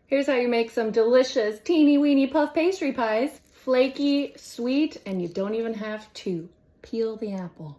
Here's how you make some delicious teeny weeny puff pastry pies. Flaky, sweet, and you don't even have to peel the apple.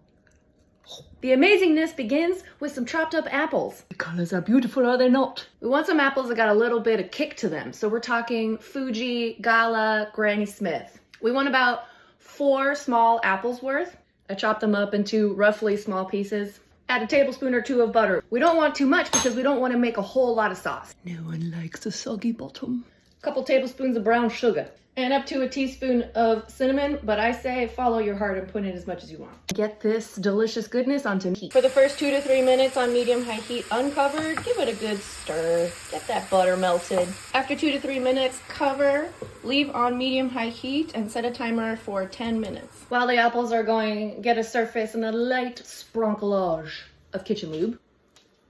The amazingness begins with some chopped up apples. The colors are beautiful, are they not? We want some apples that got a little bit of kick to them. So we're talking Fuji, Gala, Granny Smith. We want about 4 small apples worth. I chopped them up into roughly small pieces. Add a tablespoon or 2 of butter. We don't want too much because we don't want to make a whole lot of sauce. No one likes a soggy bottom. A couple tablespoons of brown sugar. And up to a teaspoon of cinnamon, but I say follow your heart and put in as much as you want. Get this delicious goodness onto heat. For the first 2 to 3 minutes on medium-high heat uncovered, give it a good stir. Get that butter melted. After 2 to 3 minutes, cover, leave on medium-high heat, and set a timer for 10 minutes. While the apples are going, get a surface and a light sprinklage of kitchen lube.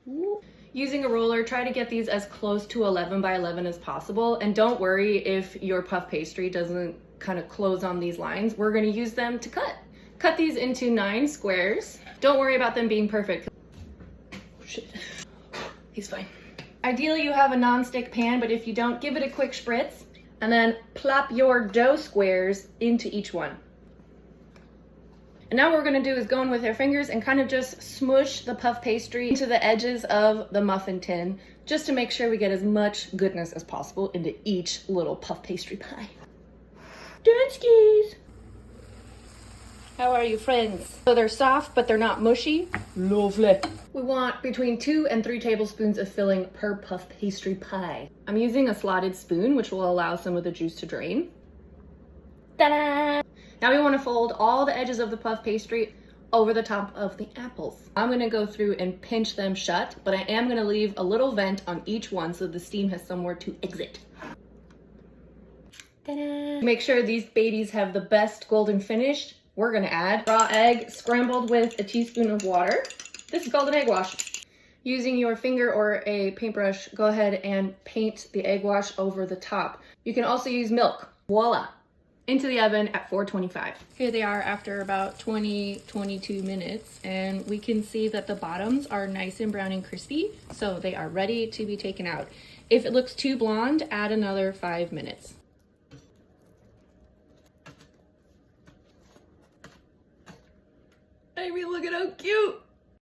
Ooh. Using a roller, try to get these as close to 11 by 11 as possible. And don't worry if your puff pastry doesn't kind of close on these lines. We're gonna use them to cut. Cut these into 9 squares. Don't worry about them being perfect. Shit, he's fine. Ideally you have a non-stick pan, but if you don't, give it a quick spritz and then plop your dough squares into each one. And now what we're gonna do is go in with our fingers and kind of just smush the puff pastry into the edges of the muffin tin, just to make sure we get as much goodness as possible into each little puff pastry pie. Dunskies! How are you, friends? So they're soft, but they're not mushy. Lovely. We want between 2 and 3 tablespoons of filling per puff pastry pie. I'm using a slotted spoon, which will allow some of the juice to drain. Ta-da! Now we want to fold all the edges of the puff pastry over the top of the apples. I'm going to go through and pinch them shut, but I am going to leave a little vent on each one so the steam has somewhere to exit. Ta-da! Make sure these babies have the best golden finish. We're going to add raw egg scrambled with a teaspoon of water. This is called an egg wash. Using your finger or a paintbrush, go ahead and paint the egg wash over the top. You can also use milk. Voila! Into the oven at 425. Here they are after about 22 minutes, and we can see that the bottoms are nice and brown and crispy, so they are ready to be taken out. If it looks too blonde, add another 5 minutes. I mean, look at how cute!